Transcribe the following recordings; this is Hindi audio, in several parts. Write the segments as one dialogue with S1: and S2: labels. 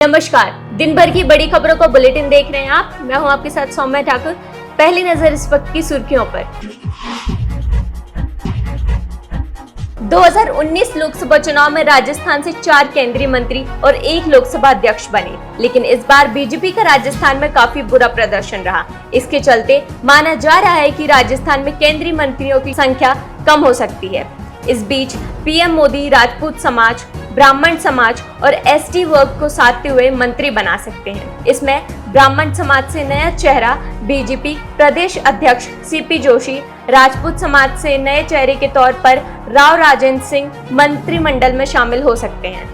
S1: नमस्कार, दिन भर की बड़ी खबरों का बुलेटिन देख रहे हैं आप। मैं हूं आपके साथ सौम्या ठाकुर। पहली नजर इस वक्त की सुर्खियों पर। 2019 लोकसभा चुनाव में राजस्थान से 4 केंद्रीय मंत्री और 1 लोकसभा अध्यक्ष बने, लेकिन इस बार बीजेपी का राजस्थान में काफी बुरा प्रदर्शन रहा। इसके चलते माना जा रहा है कि राजस्थान में केंद्रीय मंत्रियों की संख्या कम हो सकती है। इस बीच पीएम मोदी राजपूत समाज, ब्राह्मण समाज और एसटी वर्ग को साधते हुए मंत्री बना सकते हैं। इसमें ब्राह्मण समाज से नया चेहरा बीजेपी प्रदेश अध्यक्ष सीपी जोशी, राजपूत समाज से नए चेहरे के तौर पर राव राजेंद्र सिंह मंत्रिमंडल में शामिल हो सकते हैं।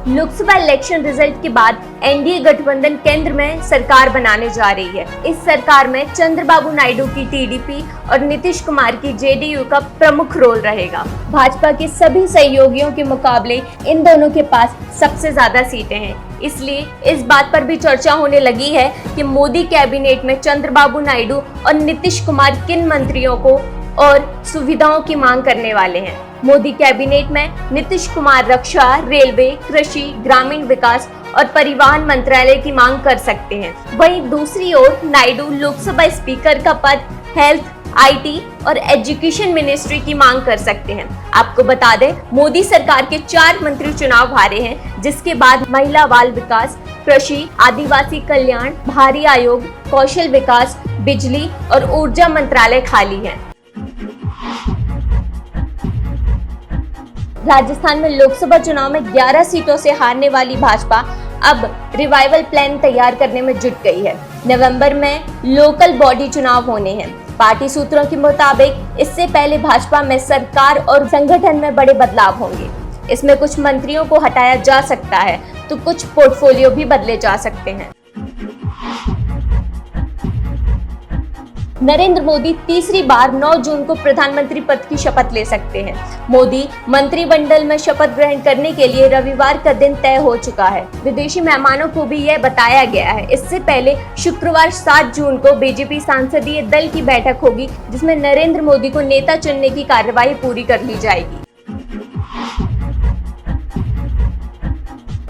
S1: लोकसभा इलेक्शन रिजल्ट के बाद एनडीए गठबंधन केंद्र में सरकार बनाने जा रही है। इस सरकार में चंद्रबाबू नायडू की टीडीपी और नीतीश कुमार की जेडीयू का प्रमुख रोल रहेगा। भाजपा के सभी सहयोगियों के मुकाबले इन दोनों के पास सबसे ज्यादा सीटें हैं, इसलिए इस बात पर भी चर्चा होने लगी है कि मोदी कैबिनेट में चंद्रबाबू नायडू और नीतीश कुमार किन मंत्रियों को और सुविधाओं की मांग करने वाले हैं। मोदी कैबिनेट में नीतीश कुमार रक्षा, रेलवे, कृषि, ग्रामीण विकास और परिवहन मंत्रालय की मांग कर सकते हैं। वहीं दूसरी ओर नायडू लोकसभा स्पीकर का पद, हेल्थ, आईटी और एजुकेशन मिनिस्ट्री की मांग कर सकते हैं। आपको बता दें, मोदी सरकार के 4 मंत्री चुनाव हारे हैं, जिसके बाद महिला बाल विकास, कृषि, आदिवासी कल्याण, भारी आयोग, कौशल विकास, बिजली और ऊर्जा मंत्रालय खाली है। राजस्थान में लोकसभा चुनाव में 11 सीटों से हारने वाली भाजपा अब रिवाइवल प्लान तैयार करने में जुट गई है। नवंबर में लोकल बॉडी चुनाव होने हैं। पार्टी सूत्रों के मुताबिक इससे पहले भाजपा में सरकार और संगठन में बड़े बदलाव होंगे। इसमें कुछ मंत्रियों को हटाया जा सकता है तो कुछ पोर्टफोलियो भी बदले जा सकते हैं। नरेंद्र मोदी तीसरी बार 9 जून को प्रधानमंत्री पद की शपथ ले सकते हैं। मोदी मंत्रिमंडल में शपथ ग्रहण करने के लिए रविवार का दिन तय हो चुका है। विदेशी मेहमानों को भी यह बताया गया है। इससे पहले शुक्रवार 7 जून को बीजेपी संसदीय दल की बैठक होगी, जिसमें नरेंद्र मोदी को नेता चुनने की कार्यवाही पूरी कर ली जाएगी।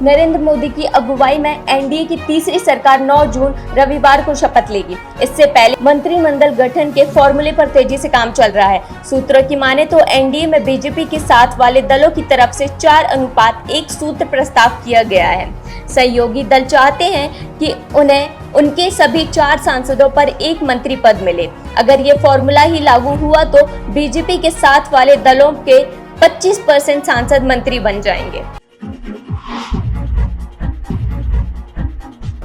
S1: नरेंद्र मोदी की अगुवाई में एनडीए की तीसरी सरकार 9 जून रविवार को शपथ लेगी। इससे पहले मंत्रिमंडल गठन के फॉर्मूले पर तेजी से काम चल रहा है। सूत्रों की माने तो एनडीए में बीजेपी के साथ वाले दलों की तरफ से 4:1 सूत्र प्रस्ताव किया गया है। सहयोगी दल चाहते हैं कि उन्हें उनके सभी 4 सांसदों पर 1 मंत्री पद मिले। अगर ये फॉर्मूला ही लागू हुआ तो बीजेपी के साथ वाले दलों के 25% सांसद मंत्री बन जाएंगे।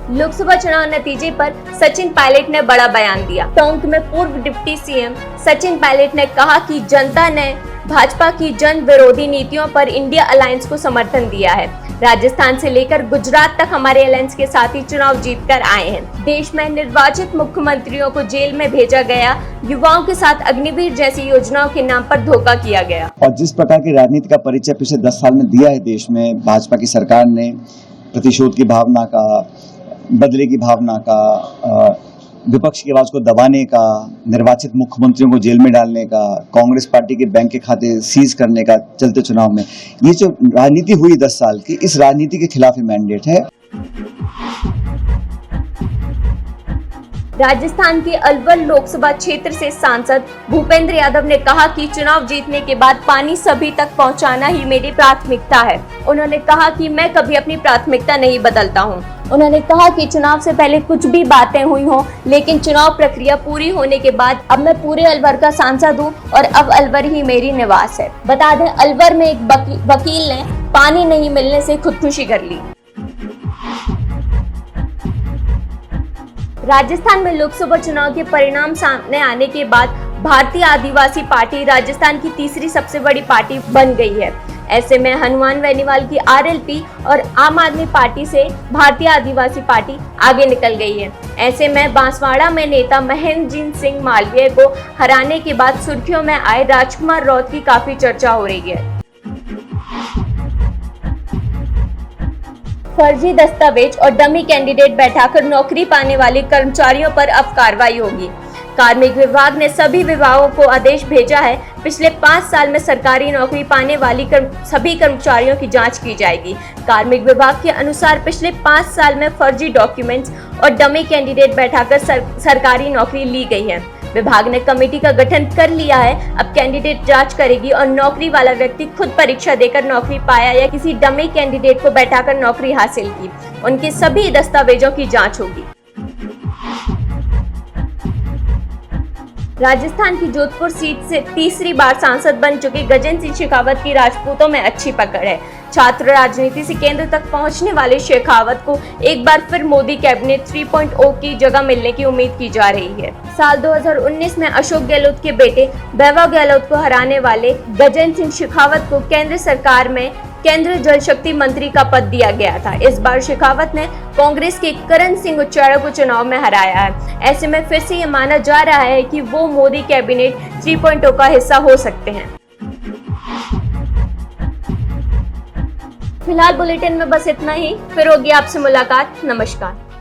S1: लोकसभा चुनाव नतीजे पर सचिन पायलट ने बड़ा बयान दिया। टोंक में पूर्व डिप्टी सीएम सचिन पायलट ने कहा कि जनता ने भाजपा की जन विरोधी नीतियों पर इंडिया अलायंस को समर्थन दिया है। राजस्थान से लेकर गुजरात तक हमारे अलायंस के साथ ही चुनाव जीतकर आए हैं। देश में निर्वाचित मुख्यमंत्रियों को जेल में भेजा गया, युवाओं के साथ अग्निवीर जैसी योजनाओं के नाम पर धोखा किया गया।
S2: और जिस प्रकार की राजनीति का परिचय पिछले 10 साल में दिया है देश में, भाजपा की सरकार ने प्रतिशोध की भावना का, बदले की भावना का, विपक्ष की आवाज को दबाने का, निर्वाचित मुख्यमंत्रियों को जेल में डालने का, कांग्रेस पार्टी के बैंक के खाते सीज करने का चलते चुनाव में, ये जो राजनीति हुई 10 साल की, इस राजनीति के खिलाफ मैंडेट है।
S1: राजस्थान के अलवर लोकसभा क्षेत्र से सांसद भूपेंद्र यादव ने कहा कि चुनाव जीतने के बाद पानी सभी तक पहुंचाना ही मेरी प्राथमिकता है। उन्होंने कहा कि मैं कभी अपनी प्राथमिकता नहीं बदलता हूं। उन्होंने कहा कि चुनाव से पहले कुछ भी बातें हुई हों, लेकिन चुनाव प्रक्रिया पूरी होने के बाद अब मैं पूरे अलवर का सांसद हूं और अब अलवर ही मेरी निवास है। बता दें, अलवर में एक वकील ने पानी नहीं मिलने से खुदकुशी कर ली। राजस्थान में लोकसभा चुनाव के परिणाम सामने आने के बाद भारतीय आदिवासी पार्टी राजस्थान की तीसरी सबसे बड़ी पार्टी बन गई है। ऐसे में हनुमान बेनीवाल की आरएलपी और आम आदमी पार्टी से भारतीय आदिवासी पार्टी आगे निकल गई है। ऐसे में बांसवाड़ा में नेता महेंद्र सिंह मालवीय को हराने के बाद सुर्खियों में आए राजकुमार राउत की काफी चर्चा हो रही है। फर्जी दस्तावेज और डमी कैंडिडेट बैठाकर नौकरी पाने वाले कर्मचारियों पर अब कार्रवाई होगी। कार्मिक विभाग ने सभी विभागों को आदेश भेजा है। पिछले 5 साल में सरकारी नौकरी पाने वाली सभी कर्मचारियों की जांच की जाएगी। कार्मिक विभाग के अनुसार पिछले 5 साल में फर्जी डॉक्यूमेंट्स और डमी कैंडिडेट बैठाकर सरकारी नौकरी ली गई है। विभाग ने कमेटी का गठन कर लिया है। अब कैंडिडेट जांच करेगी और नौकरी वाला व्यक्ति खुद परीक्षा देकर नौकरी पाया या किसी डमी कैंडिडेट को बैठाकर नौकरी हासिल की, उनके सभी दस्तावेजों की जांच होगी। राजस्थान की जोधपुर सीट से तीसरी बार सांसद बन चुके गजेंद्र सिंह शेखावत की राजपूतों में अच्छी पकड़ है। छात्र राजनीति से केंद्र तक पहुंचने वाले शेखावत को एक बार फिर मोदी कैबिनेट 3.0 की जगह मिलने की उम्मीद की जा रही है। साल 2019 में अशोक गहलोत के बेटे वैभव गहलोत को हराने वाले गजेंद्र सिंह शेखावत को केंद्र सरकार में केंद्रीय जल शक्ति मंत्री का पद दिया गया था। इस बार शेखावत ने कांग्रेस के करण सिंह उच्चाड़ा को चुनाव में हराया है। ऐसे में फिर से ये माना जा रहा है कि वो मोदी कैबिनेट 3.0 का हिस्सा हो सकते हैं। फिलहाल बुलेटिन में बस इतना ही, फिर होगी आपसे मुलाकात। नमस्कार।